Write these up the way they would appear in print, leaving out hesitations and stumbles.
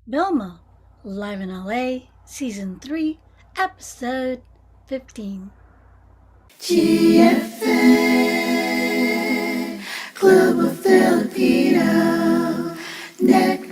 VILMA, live in LA, Season 3, Episode 15. GFN, Global Filipino Network.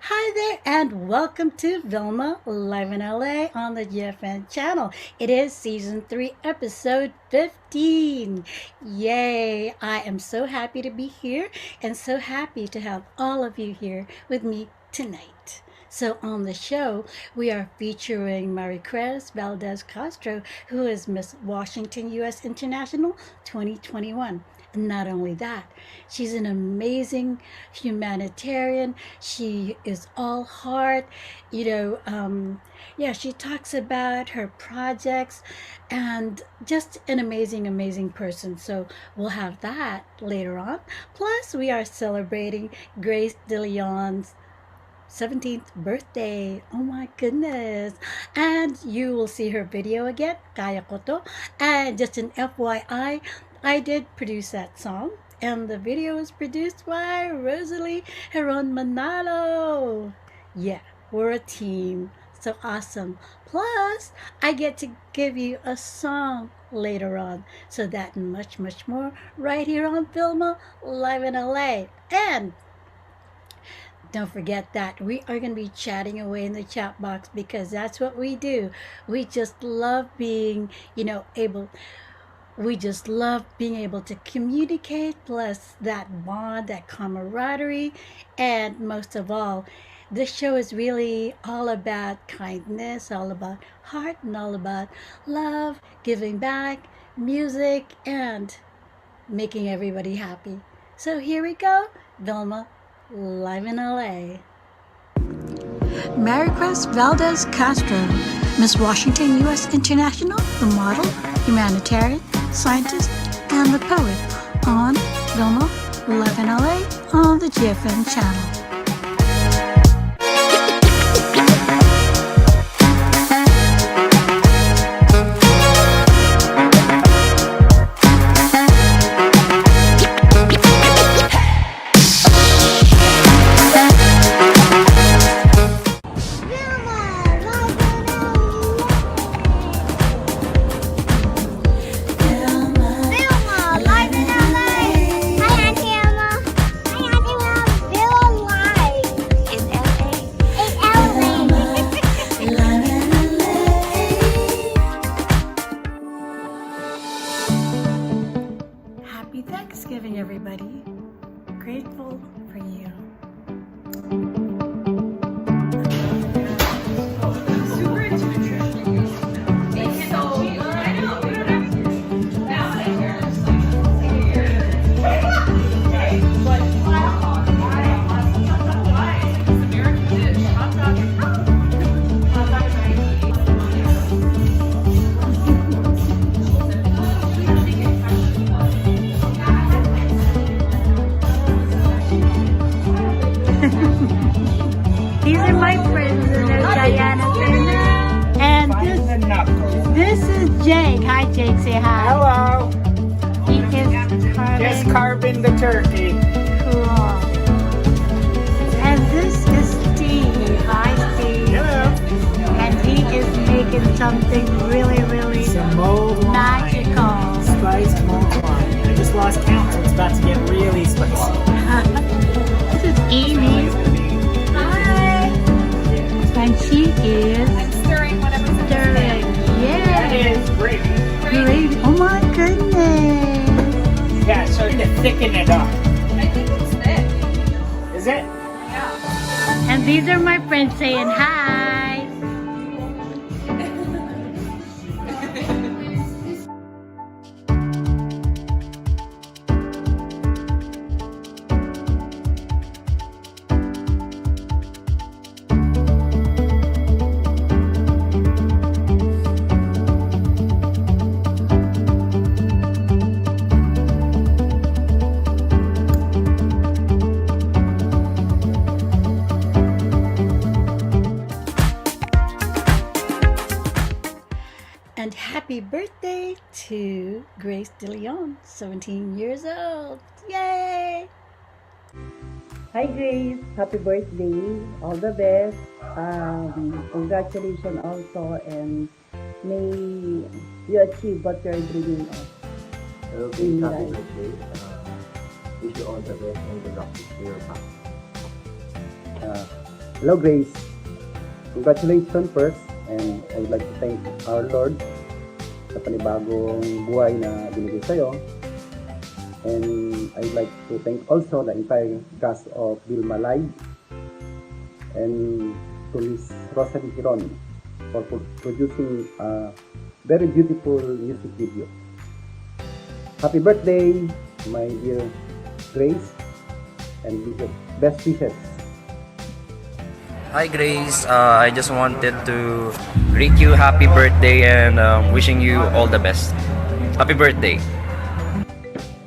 Hi there and welcome to VILMA Live in LA on the GFN channel. It is Season 3, Episode 15. Yay! I am so happy to be here and so happy to have all of you here with me tonight. So on the show, we are featuring MARICREZ ValdeZ Castro, who is Miss Washington U.S. International 2021. Not only that, she's an amazing humanitarian. She is all heart. She talks about her projects and just an amazing person. So we'll have that later on. Plus, we are celebrating Grace DeLeon's 17th birthday. Oh my goodness. And you will see her video again, Kaya Ko To. And just an FYI, I did produce that song, and the video was produced by Rosalie Heron Manalo. Yeah, we're a team. So awesome. Plus, I get to give you a song later on. So that and much more right here on VILMA Live in LA. And don't forget that we are going to be chatting away in the chat box because that's what we do. We just love being, we just love being able to communicate, plus that bond, that camaraderie, and most of all, this show is really all about kindness, all about heart, and all about love, giving back, music, and making everybody happy. So here we go, VILMA Live in LA. MARICREZ ValdeZ Castro, Miss Washington U.S. International, the model, humanitarian, scientist, and the poet on VILMA Live in LA on the GFN channel. VILMA. These are my friends. Diana and this is Jake. Hi, Jake. Say hi. Hello. He is carving. Just carving the turkey. Cool. And this is Steve. Hi, Steve. Hello. And he is making something really, really Some mulled wine. magical. Spiced mulled wine. I just lost count, so it's about to get really spicy. This is Amy. Hi. And she is Stirring whatever's in the stirring. That Yeah. is great. Great. Oh my goodness. Yeah, so to thicken it up. I think it's thick. Is it? Yeah. And these are my friends saying hi. And happy birthday to Grace De Leon, 17 years old. Yay! Hi Grace, happy birthday, all the best. Congratulations also, and may you achieve what you're dreaming of. Okay, In happy life. birthday. Wish you all the best and good luck to your path. Hello Grace, congratulations first, and I would like to thank our Lord sa panibagong buhay na binigay sa'yo. And I'd like to thank also the entire cast of VILMA Live and to Miss Rosalie Hiron for producing a very beautiful music video. Happy birthday, my dear Grace, and best wishes. Hi Grace, I just wanted to greet you happy birthday and wishing you all the best. Happy birthday.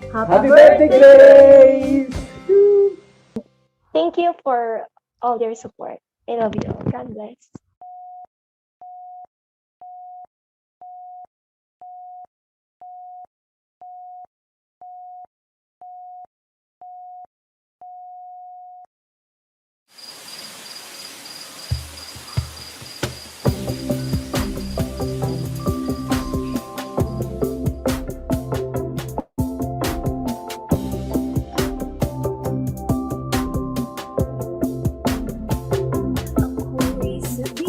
Happy birthday, Grace! Thank you for all your support. I love you all. God bless. Ako'y sabi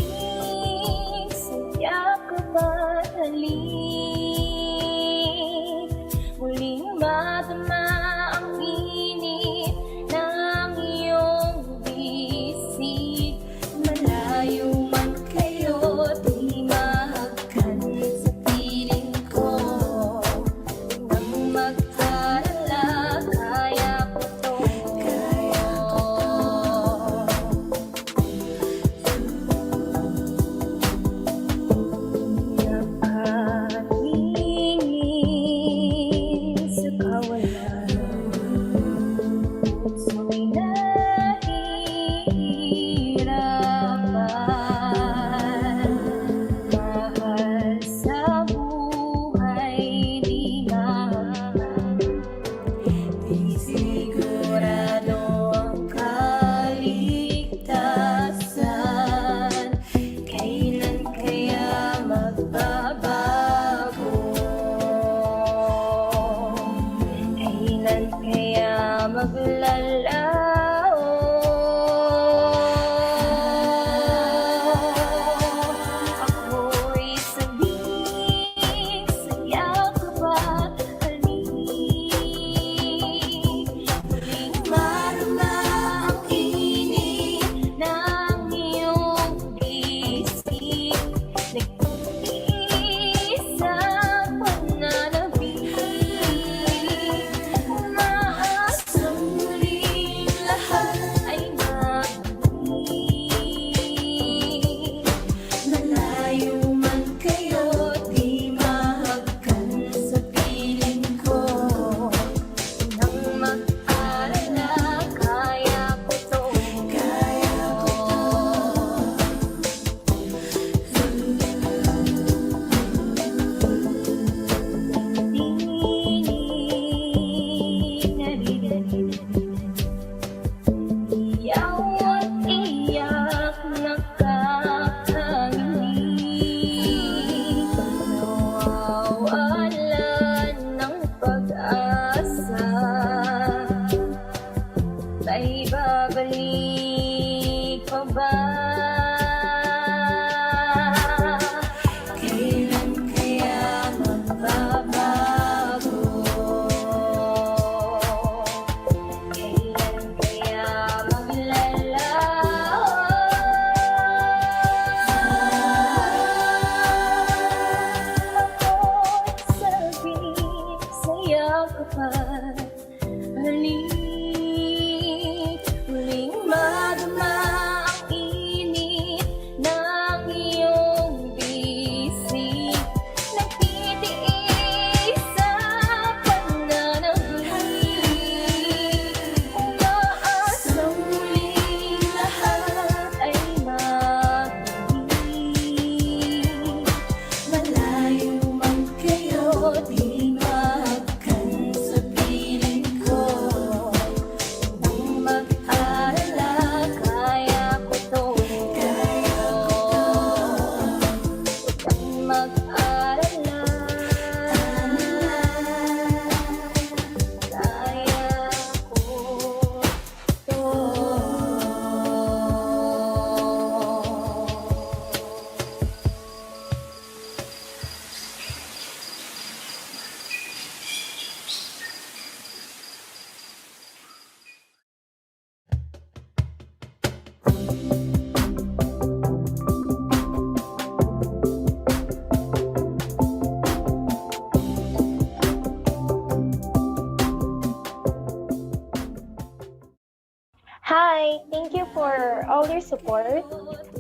all your support.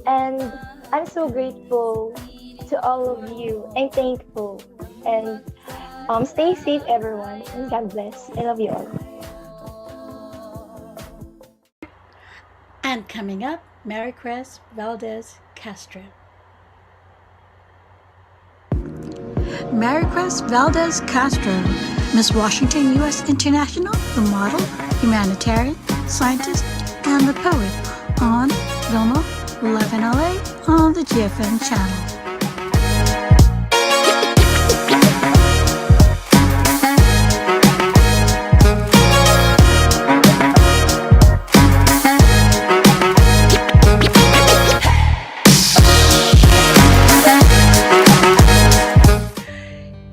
And I'm so grateful to all of you. I'm thankful. And stay safe, everyone. And God bless. I love you all. And coming up, MARICRES VALDEZ CASTRO. MARICRES VALDEZ CASTRO, Miss Washington U.S. International, the model, humanitarian, scientist, and the poet on VILMA 11LA on the GFN channel.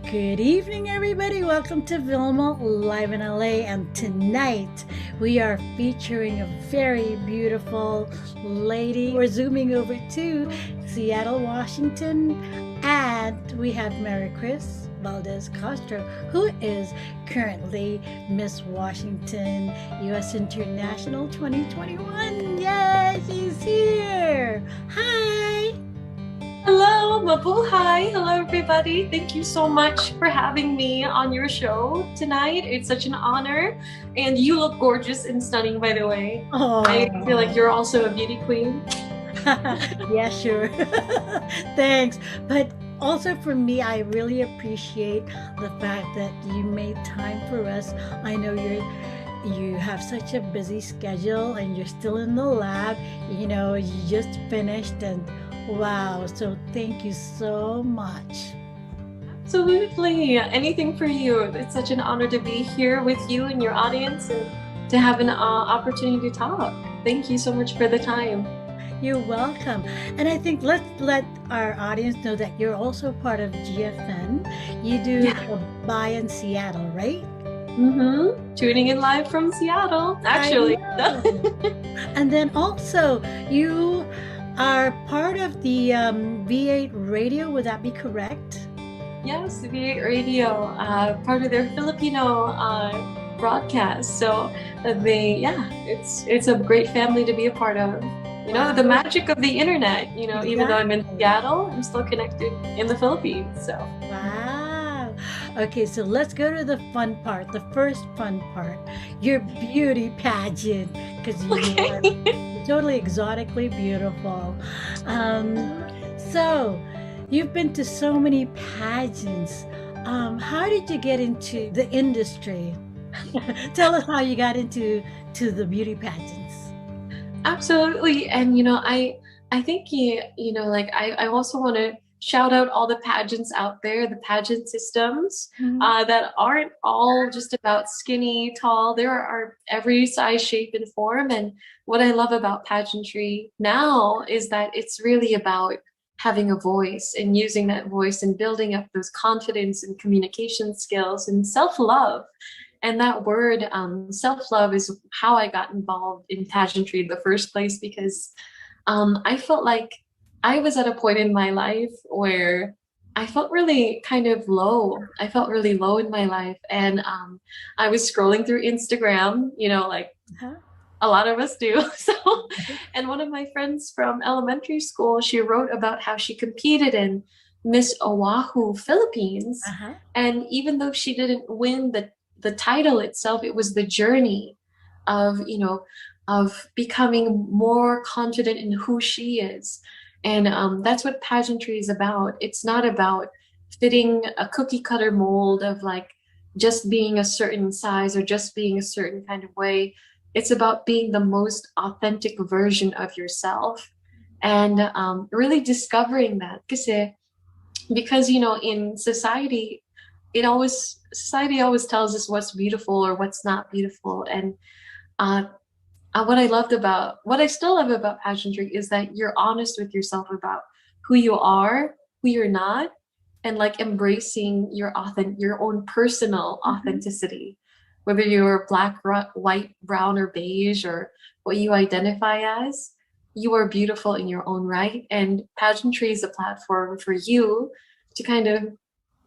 Good evening, everybody. Welcome to VILMA Live in LA. And tonight we are featuring a very beautiful lady. We're zooming over to Seattle, Washington, and we have MARICRES VALDEZ CASTRO, who is currently Miss Washington U.S. International 2021. Yay, she's here. Hi. Hello, mabuhay! Hello, everybody. Thank you so much for having me on your show tonight. It's such an honor. And you look gorgeous and stunning, by the way. Oh. I feel like you're also a beauty queen. Yeah, sure. Thanks. But also for me, I really appreciate the fact that you made time for us. I know you have such a busy schedule and you're still in the lab. You know, you just finished and wow, so thank you so much. Absolutely. Anything for you. It's such an honor to be here with you and your audience and to have an opportunity to talk. Thank you so much for the time. You're welcome. And I think let's let our audience know that you're also part of GFN. You do Bday in Seattle, right? Mm-hmm. Tuning in live from Seattle, actually. And then also you are part of the V8 radio, would that be correct? Yes, V8 radio, part of their Filipino broadcast. So it's a great family to be a part of. You know, the magic of the internet, you know, even though I'm in Seattle, I'm still connected in the Philippines, so. Wow. Okay, so let's go to the fun part, the first fun part, your beauty pageant, because you are totally exotically beautiful. So you've been to so many pageants. How did you get into the industry? Tell us how you got into the beauty pageants. Absolutely. And you know, I think you know, like I also want to shout out all the pageants out there, the pageant systems that aren't all just about skinny, tall. There are every size, shape, and form. And what I love about pageantry now is that it's really about having a voice and using that voice and building up those confidence and communication skills and self-love. And that word, self-love, is how I got involved in pageantry in the first place, because I felt like I was at a point in my life where I felt really kind of low. I felt really low in my life. And I was scrolling through Instagram, you know, like a lot of us do. So, and one of my friends from elementary school, she wrote about how she competed in Miss Oahu, Philippines. And even though she didn't win the title itself, it was the journey of, you know, of becoming more confident in who she is. And that's what pageantry is about. It's not about fitting a cookie cutter mold of like just being a certain size or just being a certain kind of way. It's about being the most authentic version of yourself and really discovering that. Because, you know, in society, society always tells us what's beautiful or what's not beautiful. And what I still love about pageantry is that you're honest with yourself about who you are, who you're not, and like embracing your own personal authenticity, whether you're black, white, brown, or beige, or what you identify as. You are beautiful in your own right, and pageantry is a platform for you to kind of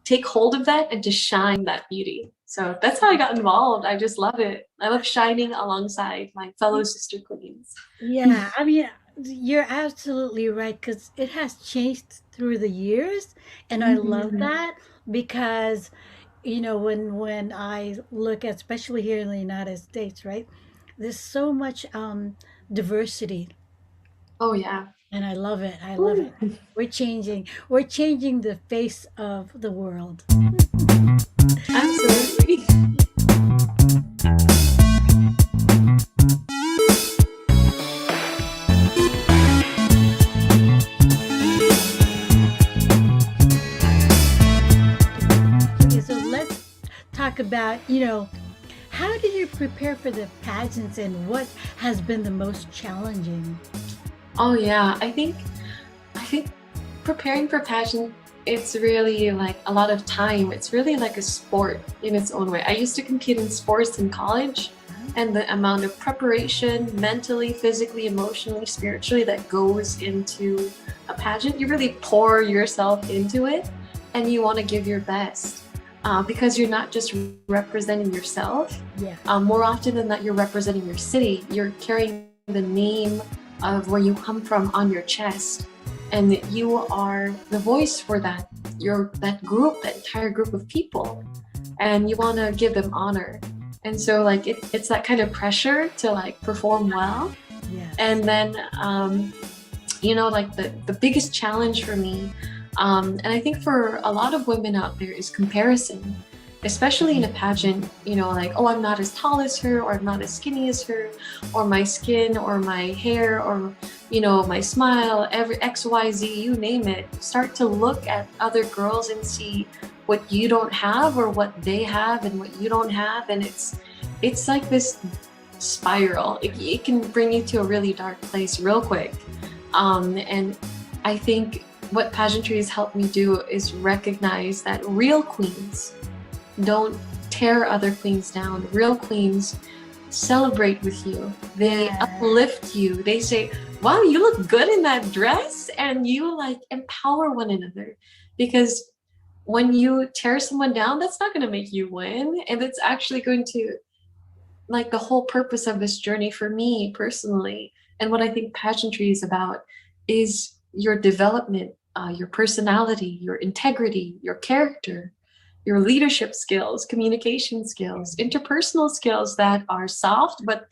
take hold of that and to shine that beauty. So that's how I got involved. I just love it. I love shining alongside my fellow sister queens. Yeah, I mean, You're absolutely right because it has changed through the years, and I love that because when I look at, especially here in the United States, right? There's so much diversity, Oh yeah. and I love it. I love it. Woo. We're changing the face of the world. Absolutely. Okay, so let's talk about, how did you prepare for the pageants and what has been the most challenging? Oh yeah, I think preparing for pageant, it's really like a lot of time. It's really like a sport in its own way. I used to compete in sports in college, and the amount of preparation mentally, physically, emotionally, spiritually that goes into a pageant, you really pour yourself into it and you want to give your best. Because you're not just representing yourself. Yeah. More often than that, you're representing your city. You're carrying the name of where you come from on your chest, and you are the voice for that. You're that group, that entire group of people, and you want to give them honor. And so, like, it's that kind of pressure to like perform well. Yes. And then, like the biggest challenge for me, and I think for a lot of women out there, is comparison, especially in a pageant. Like, oh, I'm not as tall as her, or I'm not as skinny as her, or my skin, or my hair, or my smile, every XYZ, you name it. Start to look at other girls and see what you don't have, or what they have and what you don't have, and it's like this spiral. It can bring you to a really dark place real quick. And I think what pageantry has helped me do is recognize that real queens don't tear other queens down. Real queens celebrate with you. They uplift you. They say, wow, you look good in that dress, and you like empower one another. Because when you tear someone down, that's not going to make you win, and it's actually going to, like, the whole purpose of this journey for me personally, and what I think pageantry is about, is your development, your personality, your integrity, your character, your leadership skills, communication skills, interpersonal skills that are soft, but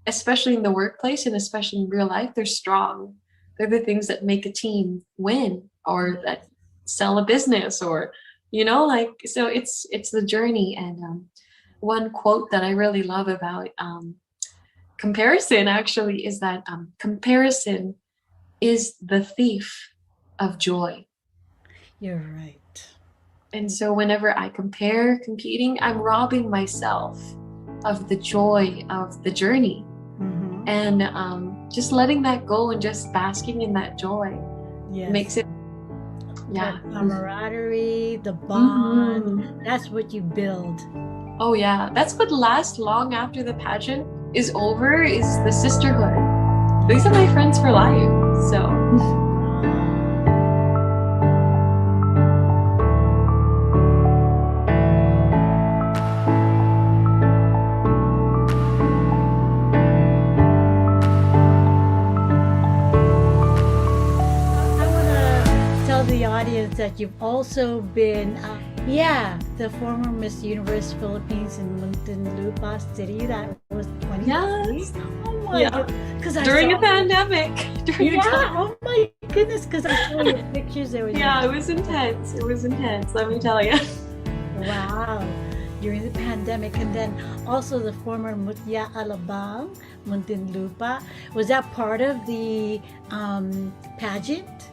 especially in the workplace and especially in real life, they're strong. They're the things that make a team win, or that sell a business, or so it's the journey. And one quote that I really love about comparison actually is that comparison is the thief of joy. You're right. And so whenever I compare competing, I'm robbing myself of the joy of the journey. And just letting that go and just basking in that joy makes it, the camaraderie, the bond, that's what you build. Oh yeah, that's what lasts long after the pageant is over, is the sisterhood. These are my friends for life, so. That you've also been, the former Miss Universe Philippines in Muntinlupa City. That was 2020. Yes. Oh my god! Because during a pandemic. Oh my goodness! Because I saw your pictures. There was it was intense. It was intense. Let me tell you. Wow! During the pandemic, and then also the former Mutya Alabang Muntinlupa. Was that part of the pageant?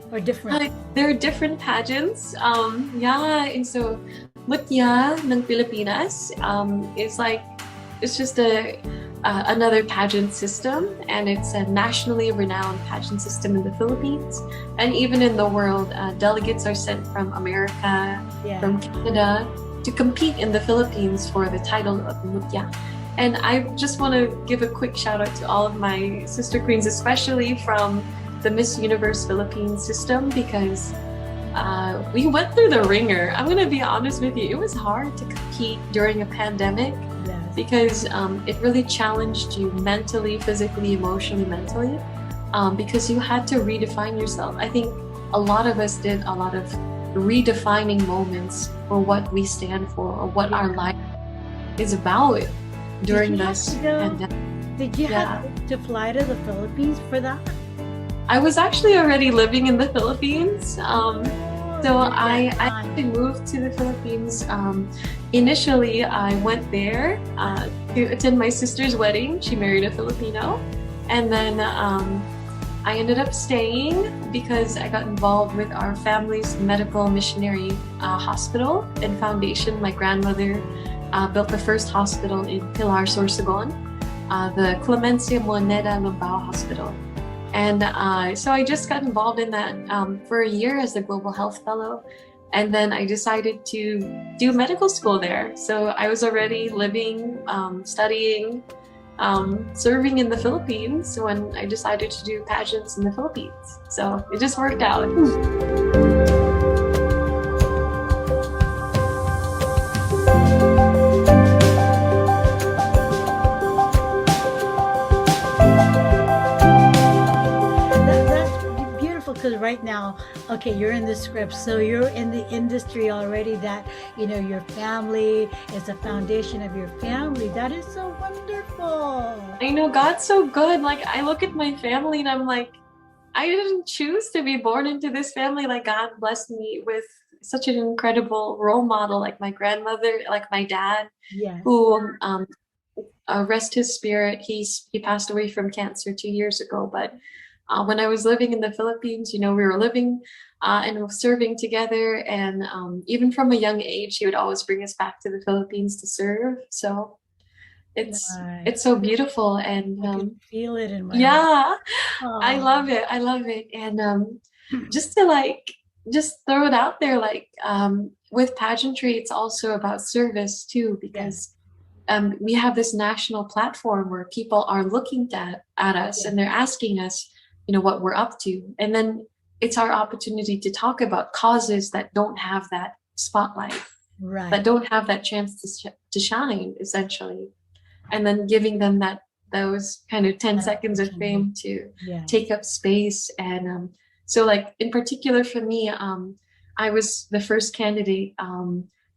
Or different? There are different pageants. And so Mutya ng Pilipinas is like, it's just another pageant system, and it's a nationally renowned pageant system in the Philippines, and even in the world. Delegates are sent from America, from Canada, to compete in the Philippines for the title of Mutya. And I just want to give a quick shout out to all of my sister queens, especially from the Miss Universe Philippines system, because we went through the ringer. I'm going to be honest with you. It was hard to compete during a pandemic because it really challenged you mentally, physically, emotionally, mentally. because you had to redefine yourself. I think a lot of us did a lot of redefining moments for what we stand for or what our life is about during this pandemic. Did you have to fly to the Philippines for that? I was actually already living in the Philippines. So I actually moved to the Philippines. Initially, I went there to attend my sister's wedding. She married a Filipino. And then I ended up staying because I got involved with our family's medical missionary hospital and foundation. My grandmother built the first hospital in Pilar, Sorsogon, the Clemencia Moneda Lumbao Hospital. And so I just got involved in that for a year as a global health fellow. And then I decided to do medical school there. So I was already living, studying, serving in the Philippines when I decided to do pageants in the Philippines. So it just worked out. Because right now, okay, you're in the script, so you're in the industry already, that, you know, your family is the foundation of your family. That is so wonderful. I know, God's so good. Like, I look at my family and I'm like, I didn't choose to be born into this family. Like, God blessed me with such an incredible role model, like my grandmother, like my dad, who rest his spirit. He passed away from cancer 2 years ago, but when I was living in the Philippines, you know, we were living and serving together. And even from a young age, he would always bring us back to the Philippines to serve. So it's so beautiful. And I can feel it in my heart. I love it. I love it. And just to just throw it out there, with pageantry, it's also about service too, because we have this national platform where people are looking at us and they're asking us, you know, what we're up to. And then it's our opportunity to talk about causes that don't have that spotlight, that don't have that chance to shine, essentially. And then giving them those kind of 10 seconds of fame to take up space. And so, like, in particular for me, I was the first candidate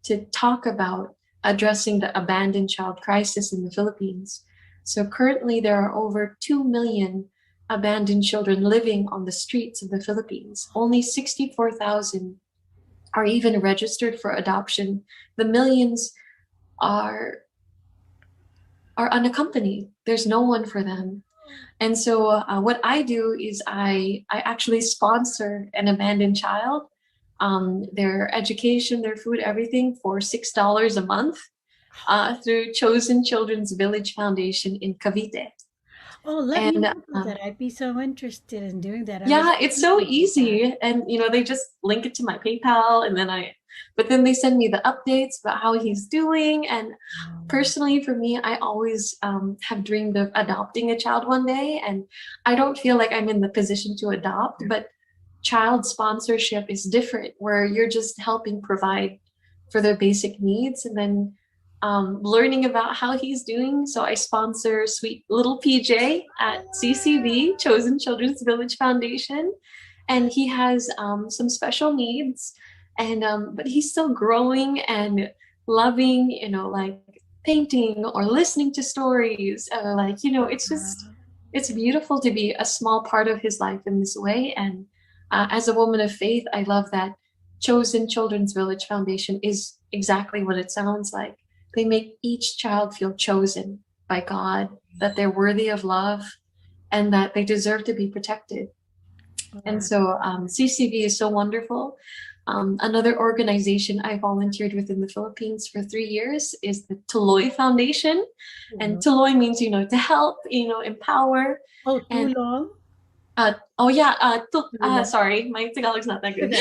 to talk about addressing the abandoned child crisis in the Philippines. So currently there are over 2 million abandoned children living on the streets of the Philippines. Only 64,000 are even registered for adoption. The millions are unaccompanied. There's no one for them. And so what I do is I actually sponsor an abandoned child, their education, their food, everything, for $6 a month through Chosen Children's Village Foundation in Cavite. Oh, let me know that. I'd be so interested in doing that. It's so easy. And, you know, they just link it to my PayPal, and then they send me the updates about how he's doing. And personally, for me, I always have dreamed of adopting a child one day. And I don't feel like I'm in the position to adopt, but child sponsorship is different, where you're just helping provide for their basic needs, and then learning about how he's doing. So I sponsor sweet little PJ at CCV, Chosen Children's Village Foundation, and he has some special needs, and but he's still growing and loving, you know, like painting or listening to stories, or like, you know, it's just, it's beautiful to be a small part of his life in this way. And as a woman of faith, I love that Chosen Children's Village Foundation is exactly what it sounds like. They make each child feel chosen by God, that they're worthy of love, and that they deserve to be protected. And so CCV is so wonderful. Another organization I volunteered with in the Philippines for 3 years is the Tuloy Foundation. And Tuloy means, you know, to help, you know, empower. Oh, tulong? Sorry, my Tagalog's not that good.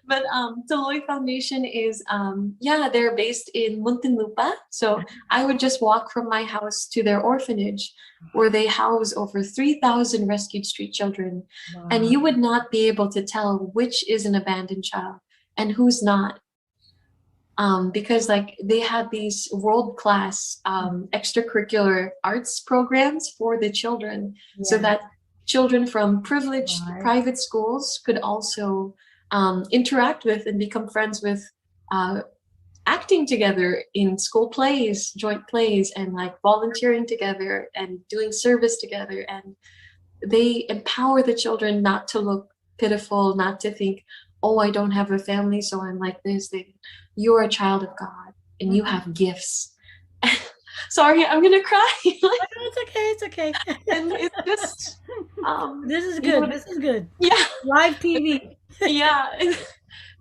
But Tuloy Foundation is, they're based in Muntinlupa. So I would just walk from my house to their orphanage, where they house over 3,000 rescued street children. And you would not be able to tell which is an abandoned child and who's not. Because like they had these world-class extracurricular arts programs for the children, so that children from privileged private schools could also interact with and become friends with acting together in school plays, joint plays, and like volunteering together and doing service together. And they empower the children not to look pitiful, not to think, oh, I don't have a family, so I'm like this. You're a child of God and you have gifts. Sorry, I'm gonna cry. It's okay. It's okay. And it's just this is good. This is good. Yeah, live TV. Yeah,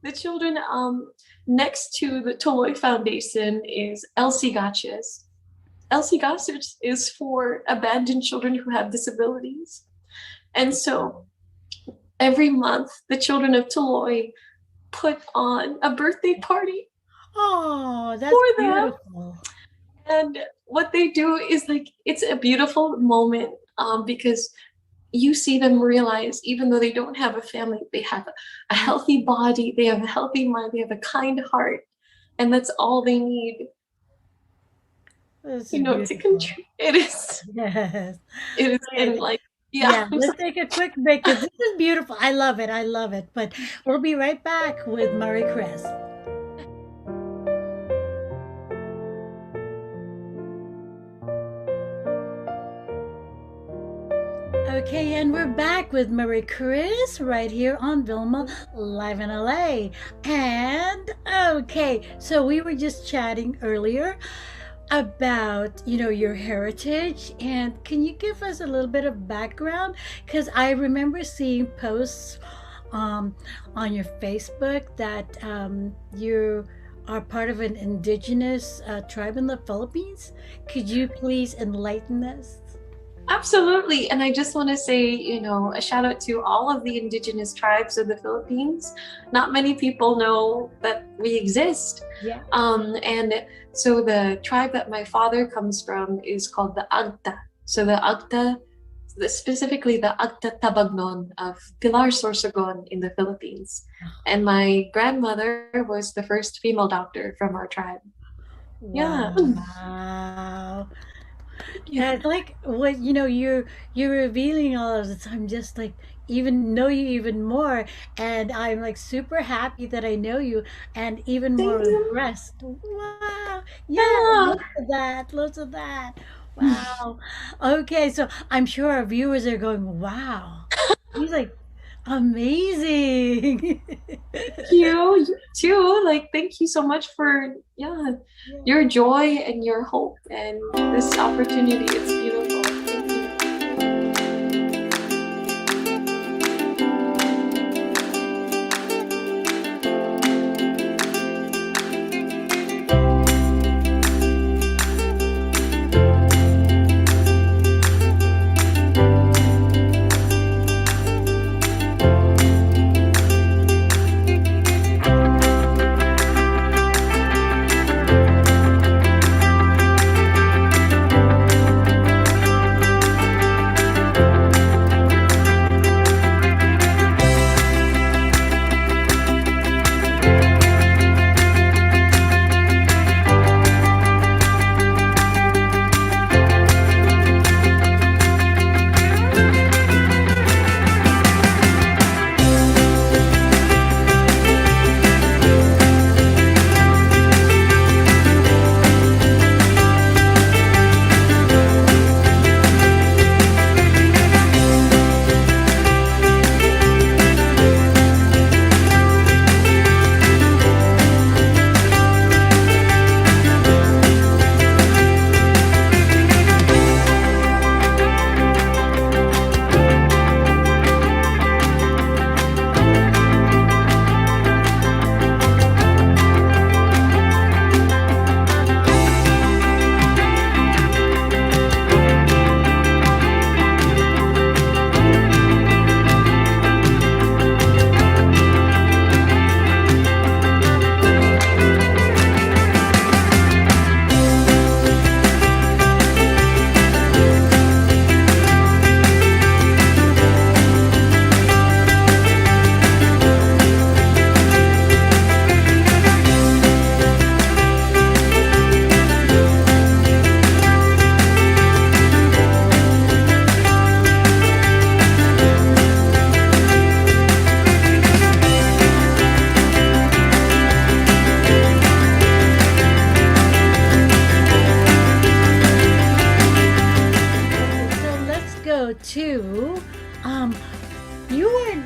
the children next to the Toloy Foundation is Elsie Gotches. Elsie Gotches is for abandoned children who have disabilities, and so every month the children of Toloy put on a birthday party. Oh, that's for them. Beautiful. And what they do is like, it's a beautiful moment because you see them realize, even though they don't have a family, they have a healthy body, they have a healthy mind, they have a kind heart, and that's all they need. That's to contribute. It is. Yes. It is, and like, yeah. Let's take a quick break because this is beautiful. I love it. I love it. But we'll be right back with MARICREZ. Okay, and we're back with MARICREZ right here on VILMA Live in LA. And okay, so we were just chatting earlier about, your heritage, and can you give us a little bit of background? Because I remember seeing posts on your Facebook that you are part of an indigenous tribe in the Philippines. Could you please enlighten us? Absolutely. And I just want to say, a shout out to all of the indigenous tribes of the Philippines. Not many people know that we exist. Yeah. And so the tribe that my father comes from is called the Agta. So the Agta, specifically the Agta Tabagnon of Pilar Sorsogon in the Philippines. And my grandmother was the first female doctor from our tribe. Wow. Yeah. Yeah, it's like what you're revealing all of this. I'm just like even know you even more, and I'm like super happy that I know you, and even more impressed. Wow, yeah, lots of that. Wow. Okay, so I'm sure our viewers are going, wow, he's like amazing. You too. Like, thank you so much for your joy and your hope and this opportunity. It's beautiful. Thank you.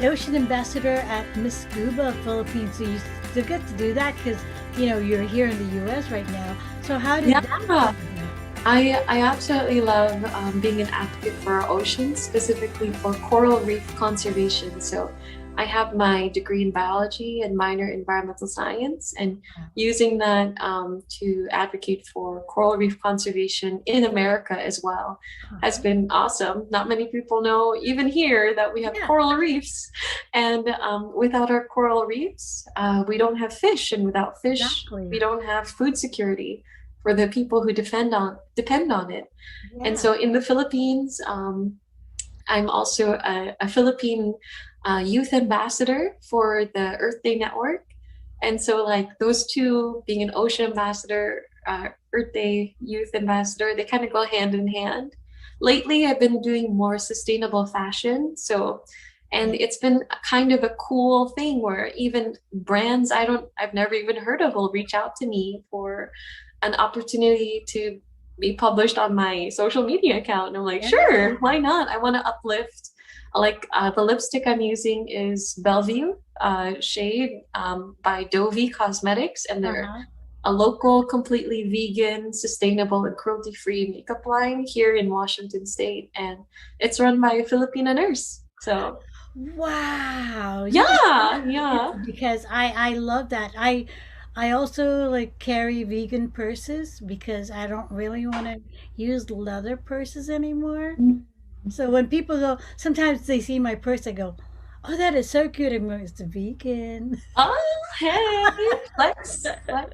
ocean ambassador at Miss Scuba Philippines. So you still get to do that because you're here in the U.S. right now. So how did that come Yeah. about? I absolutely love being an advocate for our oceans, specifically for coral reef conservation. So I have my degree in biology and minor in environmental science, and using that to advocate for coral reef conservation in America as well has been awesome. Not many people know, even here, that we have Yeah. coral reefs. And without our coral reefs, we don't have fish. And without fish, Exactly. we don't have food security for the people who depend on it. Yeah. And so in the Philippines, I'm also a Philippine youth ambassador for the Earth Day Network. And so like those two, being an ocean ambassador, Earth Day youth ambassador, they kind of go hand in hand. Lately, I've been doing more sustainable fashion. And it's been kind of a cool thing where even brands I've never even heard of will reach out to me for an opportunity to be published on my social media account. And I'm like, sure, why not? I want to uplift. Like the lipstick I'm using is Bellevue shade by Dovey Cosmetics, and they're a local, completely vegan, sustainable, and cruelty-free makeup line here in Washington State, and it's run by a Filipina nurse. So Wow. yeah. Because I love that. I also like carry vegan purses because I don't really want to use leather purses anymore. So when people go, sometimes they see my purse, they go, "Oh, that is so cute." I'm going, "It's a vegan." Oh, hey, flex. I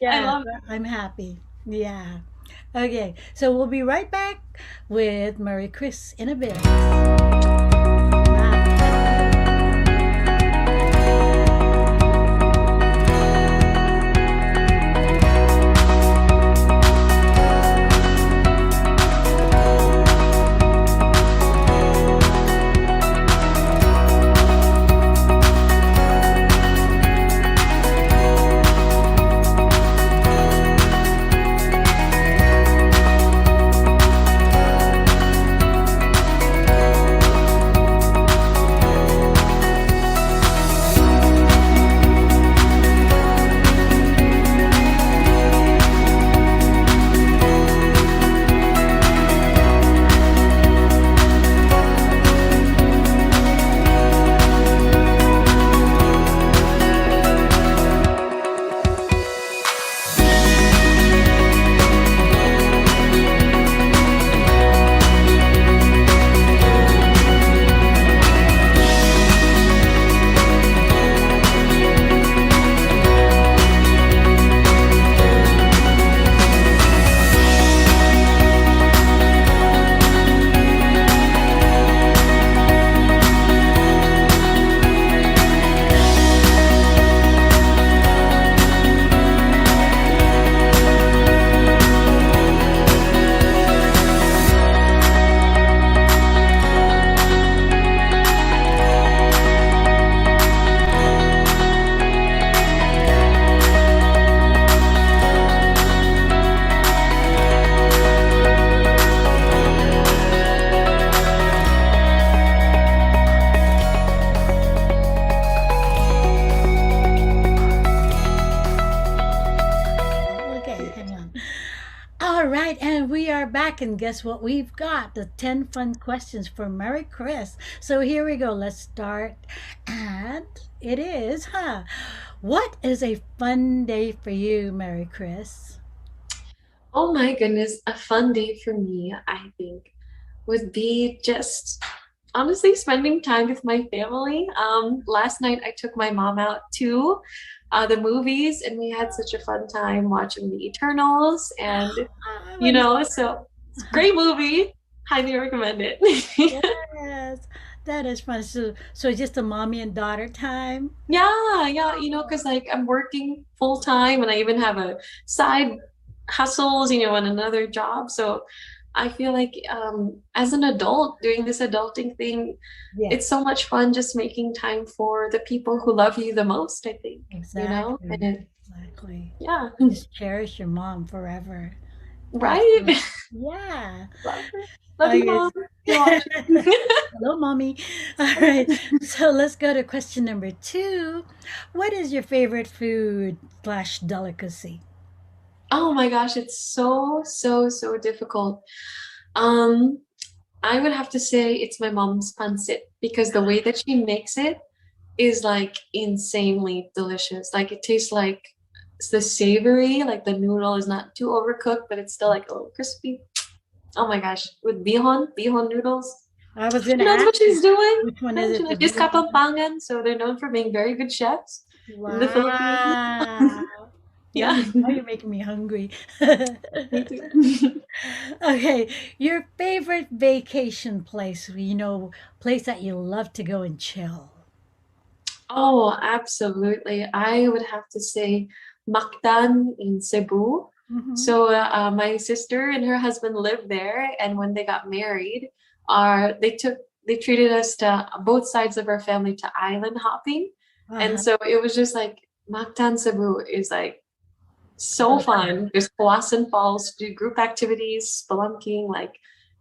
Yeah, love so I'm happy. Yeah. Okay, so we'll be right back with Mary Chris in a bit. All right, and we are back, and guess what we've got? The 10 fun questions for Mary Chris. So here we go. Let's start. And it is, what is a fun day for you, Mary Chris? Oh my goodness, a fun day for me, I think, would be just honestly spending time with my family. Last night I took my mom out to the movies, and we had such a fun time watching The Eternals, and so it's a great movie. Highly recommend it. Yes, that is fun. So just a mommy and daughter time. Yeah, because like I'm working full time, and I even have a side hustles, and another job. So I feel like as an adult doing this adulting thing, it's so much fun just making time for the people who love you the most, I think. Exactly. Yeah. Just cherish your mom forever. Right. Yeah. Love you, Mom. Hello, mommy. All right. So let's go to question number 2. What is your favorite food slash delicacy? Oh my gosh, it's so difficult. Um, I would have to say it's my mom's pancit because the way that she makes it is like insanely delicious. Like it tastes like it's the savory, like the noodle is not too overcooked, but it's still like a little crispy. Oh my gosh, with bihon noodles. I was She gonna knows what ask she's you, doing. which one is it? The She's vegan? Kapampangan, so they're known for being very good chefs in the Philippines. Wow. Yeah. Now you're making me hungry. Me too. Okay, your favorite vacation place, place that you love to go and chill. Oh, absolutely. I would have to say Mactan in Cebu. Hmm. So my sister and her husband lived there, and when they got married, they treated us to both sides of our family to island hopping, and Uh-huh. so it was just like Mactan Cebu is like so fun. There's Kawasan Falls, do group activities, spelunking, like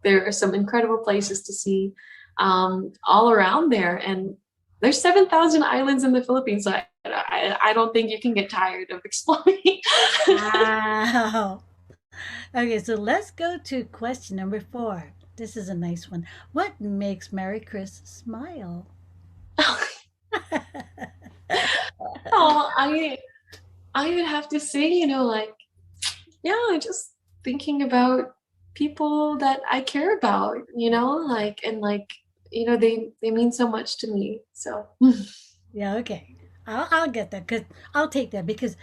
there are some incredible places to see all around there. And there's 7,000 islands in the Philippines, so I don't think you can get tired of exploring. Wow. Okay, so let's go to question number 4. This is a nice one. What makes Mary Chris smile? Oh, I would have to say, like, yeah, just thinking about people that I care about, like, and like, they mean so much to me. So Yeah, okay. I'll get that because I'll take that because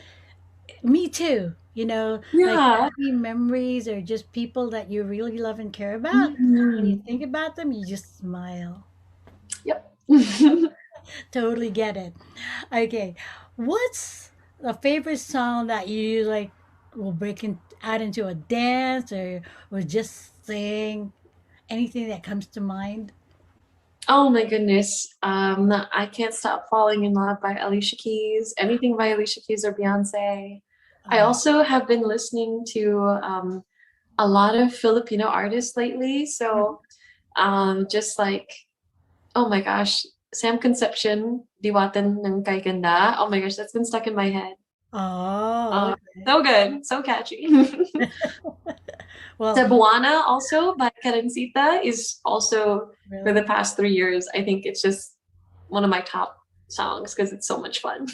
me too. Like yeah. happy memories or just people that you really love and care about. When you Mhm. think about them, you just smile. Yep. Totally get it. Okay, what's a favorite song that you like will out into a dance or just sing? Anything that comes to mind? Oh my goodness. I Can't Stop Falling in Love by Alicia Keys, anything by Alicia Keys or Beyonce. I Uh, also have been listening to a lot of Filipino artists lately. mhm. So just like, oh my gosh, Sam Concepcion, Diwatan ng Kay Ganda. Oh my gosh, that's been stuck in my head. Oh, okay. So good, so catchy. Well, Cebuana also by Karencita is also for the really. past 3 years. I think it's just one of my top songs because it's so much fun.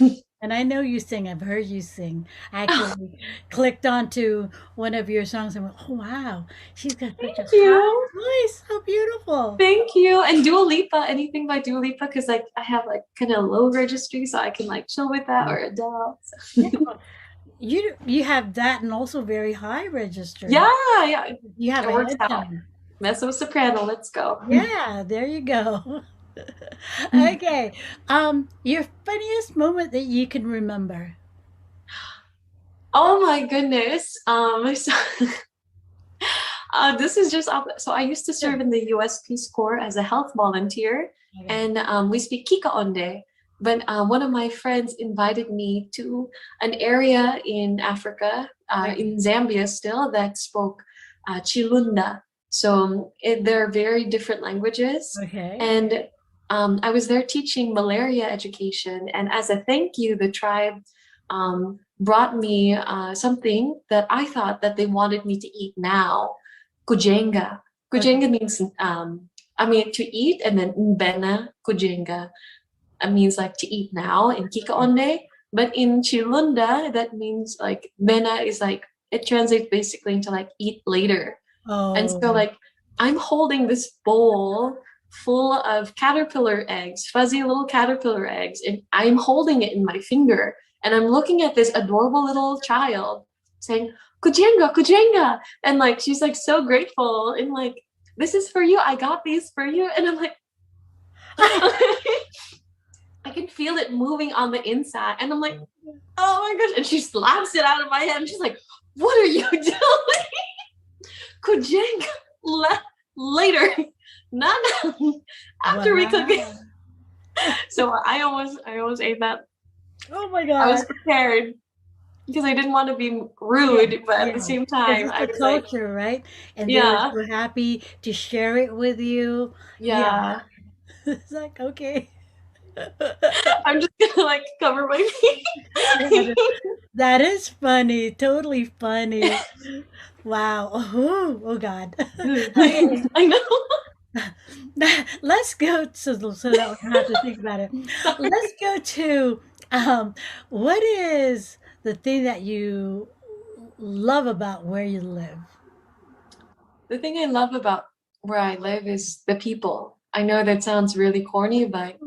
And I know you sing. I've heard you sing. I Oh, actually clicked onto one of your songs and went, "Oh wow, she's got such a thank high you. voice. How beautiful!" Thank you. And Dua Lipa, anything by Dua Lipa, because like I have like kind of low registry, so I can like chill with that or Adele. So. Yeah, you have that and also very high register. Yeah, yeah. You have It a works head out. tone. Mezzo soprano, let's go. Yeah, there you go. Okay. Your funniest moment that you can remember. Oh my goodness. So this is just so I used to Sure. serve in the U.S. Peace Corps as a health volunteer, Okay. and we speak Kikaonde. But one of my friends invited me to an area in Africa, Okay. in Zambia still, that spoke Chilunda. So they're very different languages. Okay. And I was there teaching malaria education. And as a thank you, the tribe brought me something that I thought that they wanted me to eat now. Kujenga. Okay. Kujenga means, I mean, to eat, and then Mbena Kujenga means like to eat now in Kikaonde. But in Chilunda, that means like Bena is like, it translates basically into like eat later. And so Oh. like I'm holding this bowl full of caterpillar eggs, fuzzy little caterpillar eggs, and I'm holding it in my finger. And I'm looking at this adorable little child saying, Kujenga, Kujenga. And like she's like so grateful and like, this is for you. I got these for you. And I'm like, I can feel it moving on the inside. And I'm like, oh my gosh. And she slaps it out of my head. And she's like, what are you doing? Kujenga later. Not now. After we cook it. So I almost ate that. Oh my I was God. prepared. because I didn't want to be rude, but at the same time, It's I the was like, culture, right? And they were yeah, so happy to share it with you. Yeah. yeah. It's like, okay. I'm just gonna like cover my Yeah, feet. that is funny. Totally funny. Wow. Oh God. Okay. I know. Let's go so that we don't have to think about it. Sorry. Let's go to what is the thing that you love about where you live? The thing I love about where I live is the people. I know that sounds really corny, but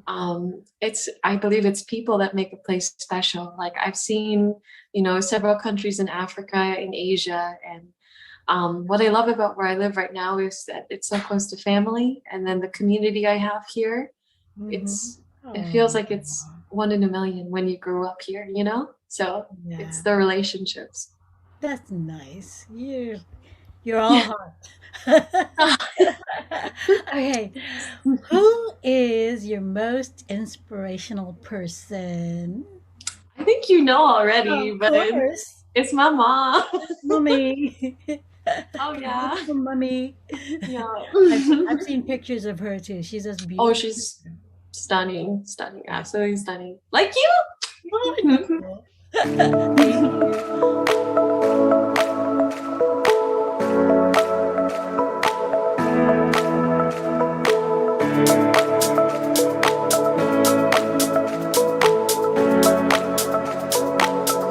Oh, it's I believe it's people that make a place special. Like I've seen, several countries in Africa, in Asia, and what I love about where I live right now is that it's so close to family, and then the community I have here. It feels like it's one in a million when you grew up here, So yeah. it's the relationships. That's nice. You're all heart. Okay. Who is your most inspirational person? I think you know already, Of but course. it's my mom. Mommy. Oh yeah, Beautiful mommy. yeah. I've seen pictures of her too. She's just Oh, beautiful. she's stunning, absolutely stunning. Like Oh, I you. know. Thank you. All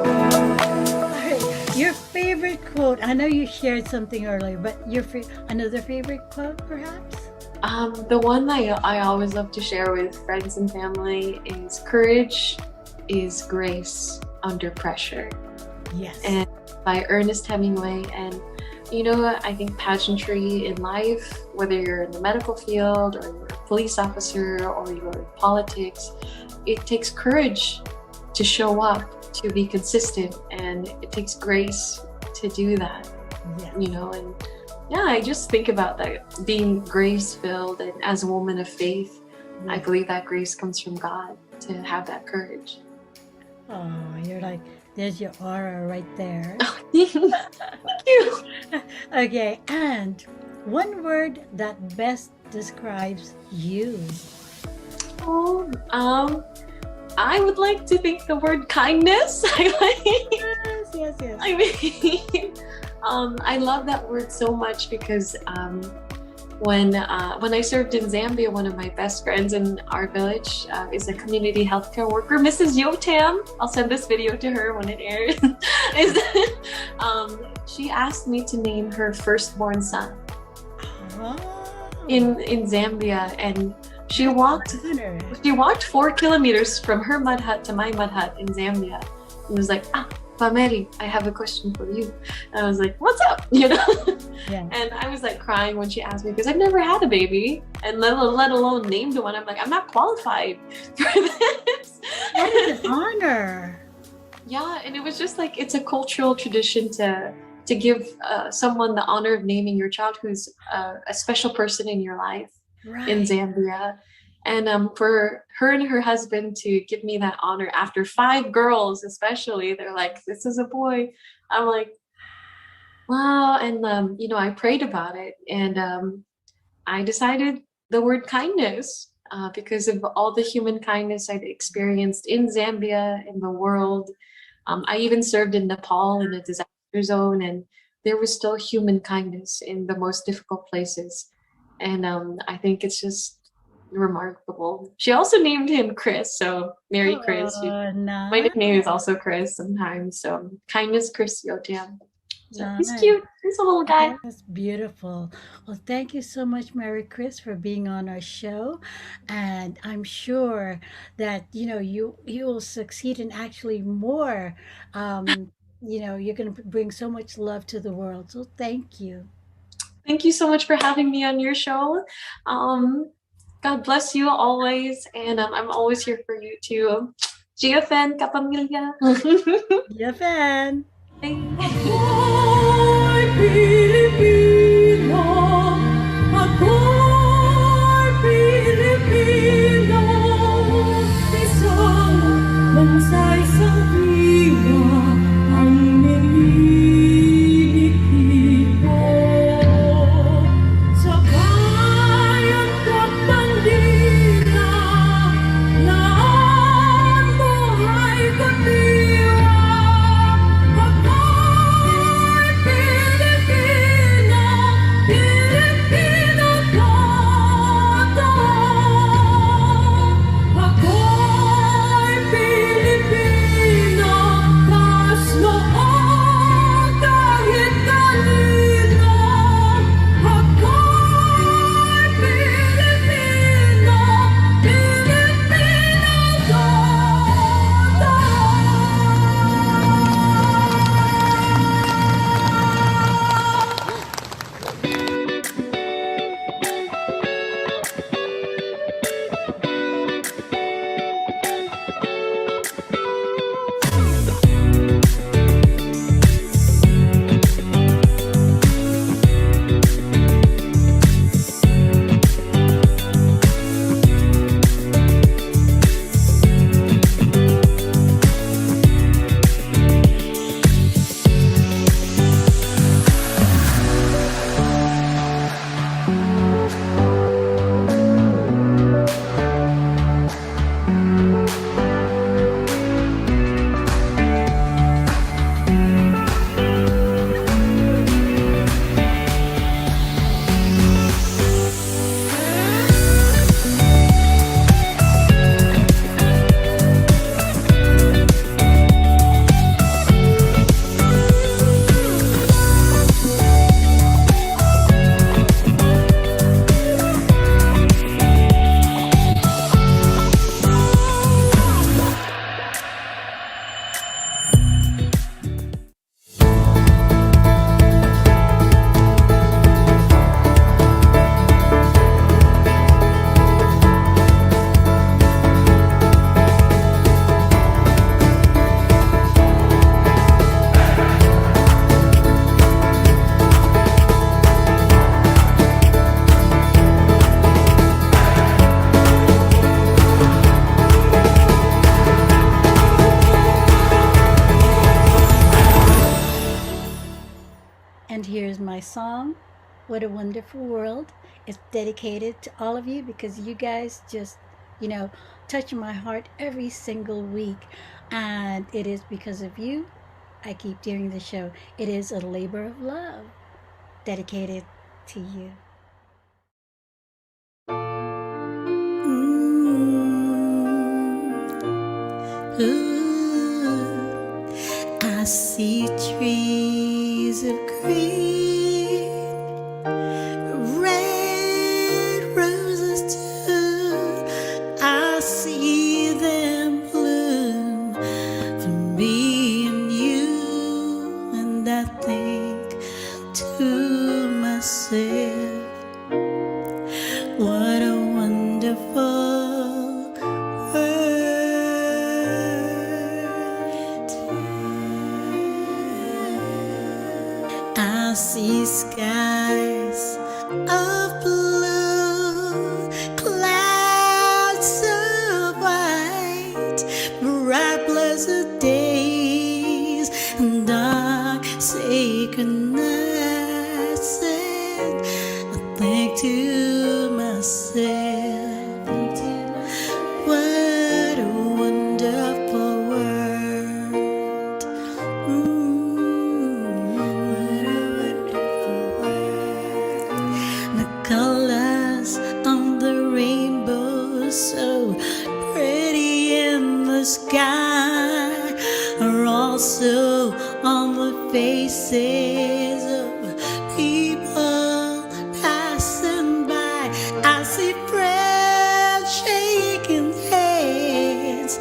right. Your favorite quote. I know you shared something earlier, but another favorite quote, perhaps? The one that I always love to share with friends and family is courage is grace under pressure. Yes. And by Ernest Hemingway. And I think pageantry in life, whether you're in the medical field or you're a police officer or you're in politics, it takes courage to show up, to be consistent, and it takes grace to do that. Yes. And yeah, I just think about that being grace filled, and as a woman of faith, I believe that grace comes from God to have that courage. Oh, you're like, there's your aura right there. Thank you. Okay, and one word that best describes you. Oh, I would like to think the word kindness. Yes. I mean, I love that word so much because when I served in Zambia, one of my best friends in our village is a community healthcare worker, Mrs. Yotam. I'll send this video to her when it airs. She asked me to name her firstborn son in Zambia, and she walked 4 kilometers from her mud hut to my mud hut in Zambia. And was like, Pameri, I have a question for you. And I was like, what's up? Yeah. And I was like crying when she asked me because I've never had a baby, and let alone named one. I'm like, I'm not qualified for this. That is an honor. Yeah, and it was just like, it's a cultural tradition to give someone the honor of naming your child who's a special person in your life in Zambia. And for her and her husband to give me that honor after 5 girls, especially, they're like, this is a boy. I'm like, wow. And, I prayed about it, and I decided the word kindness because of all the human kindness I'd experienced in Zambia, in the world. I even served in Nepal in a disaster zone, and there was still human kindness in the most difficult places. And I think it's just remarkable. She also named him Chris, so Mary Chris. Nice. My nickname is also Chris sometimes. So kindness, Chris Yotam. So Nice. he's cute. He's a little guy. That's beautiful. Well, thank you so much, Mary Chris, for being on our show, and I'm sure that you will succeed in actually more. You're going to bring so much love to the world. So thank you. Thank you so much for having me on your show. God bless you always, and I'm always here for you too. GFN, kapamilya. GFN. Ako'y Pilipino, ako'y Pilipino, isang bansa'y isang tiwan. song, What a Wonderful World. It's dedicated to all of you because you guys just, touch my heart every single week. And it is because of you I keep doing the show. It is a labor of love dedicated to you. Ooh, I see trees of green, red roses too. I see them bloom for me and you, and I think to myself, what a wonderful I see skies of blue, clouds of white, bright blessed days, and dark sacred nights. And I think to myself, what a wonderful world. The colors of the rainbow, so pretty in the sky, are also on the faces of people passing by. I see friends shaking hands,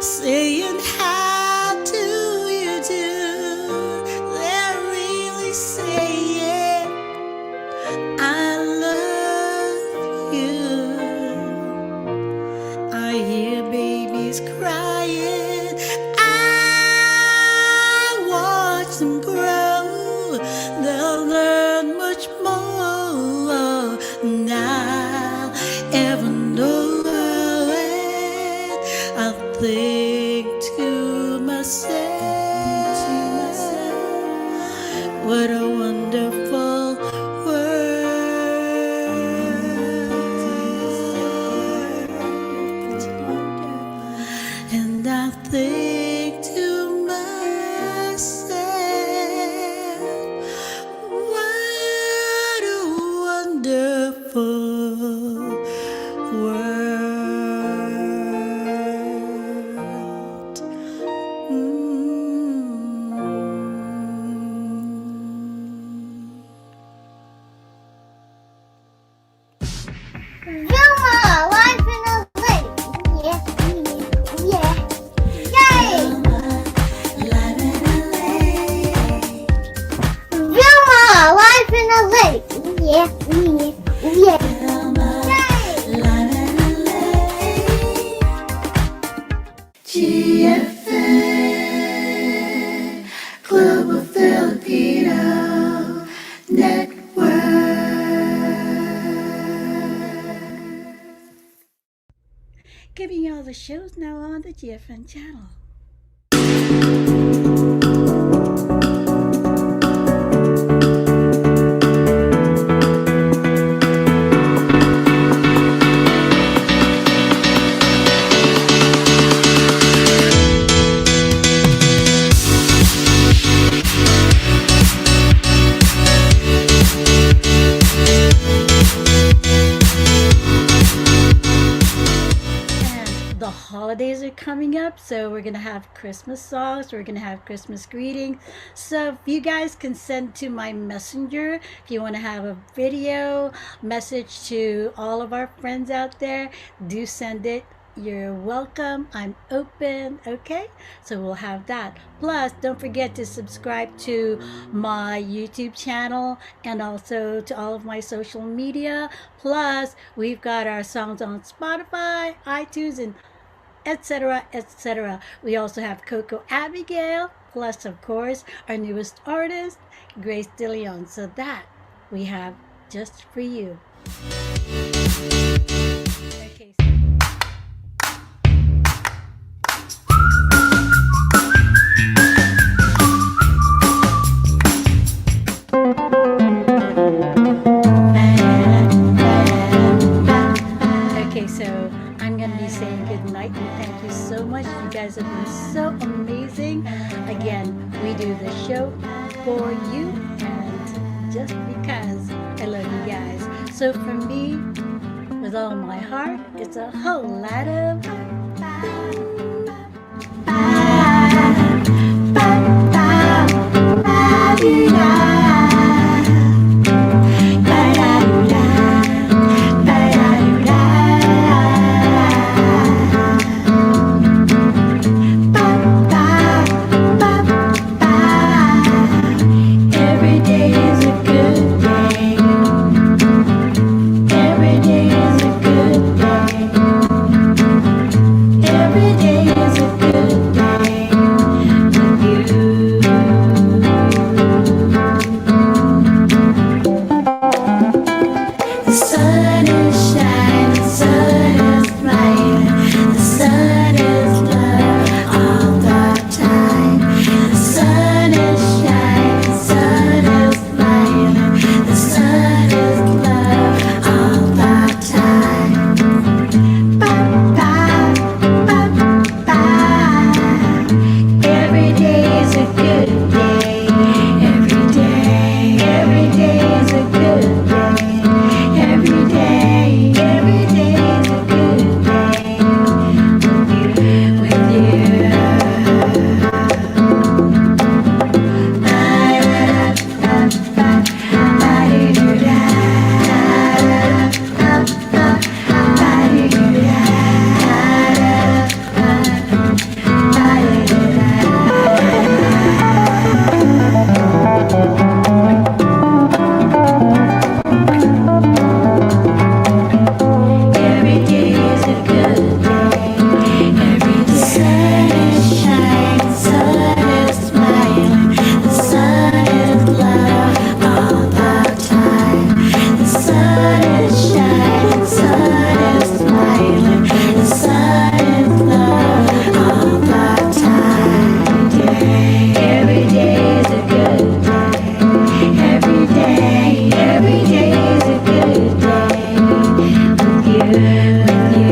saying, how do you do? They're really saying, I love you. I hear babies crying. I watch them grow. They'll learn much more than I'll ever know. And I think to myself, what a wonderful world. And I think to myself, what a wonderful world. VILMA, life in a lake. Yeah, yeah, yay! VILMA, life in a lake. Yeah, yeah, yay! GFN, Global Filipino Network. Giving you all the shows now on the GFN channel. And the holidays are coming up, so we're gonna have Christmas songs, we're gonna have Christmas greetings. So if you guys can send to my messenger, if you want to have a video message to all of our friends out there, do send it. You're welcome. I'm open. Okay, so we'll have that. Plus, don't forget to subscribe to my YouTube channel and also to all of my social media. Plus, we've got our songs on Spotify, iTunes, and etc., etc. We also have Coco Abigail, plus of course our newest artist, Grace DeLeon. So that we have just for you. Okay. and good night. And thank you so much. You guys have been so amazing. Again, we do the show for you and just because I love you guys. So for me, with all my heart, it's a whole lot of Every day is a good day. Every day is a good day. Every day is a good day with you. The sun is shining, the sun is bright, the sun is love all the time. The sun is shining, the sun is bright, the sun is love all the time. Ba ba ba ba. Every day is a good day. Every day is a good day. Every day is a good day with you. Every day is a good day. Every day sun is shining, sun is smiling, the sun is love all the time. The sun is shining, sun is smiling, the sun is love all the time. Every day is a good day. Every day is a good day with you.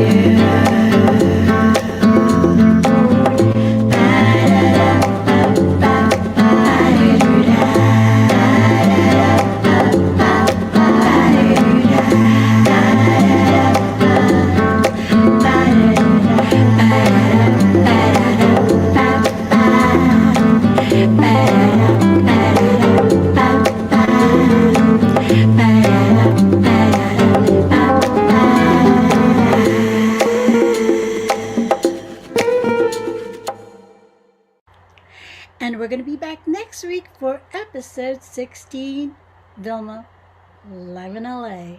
and we're going to be back next week for episode 16, Vilma, live in LA.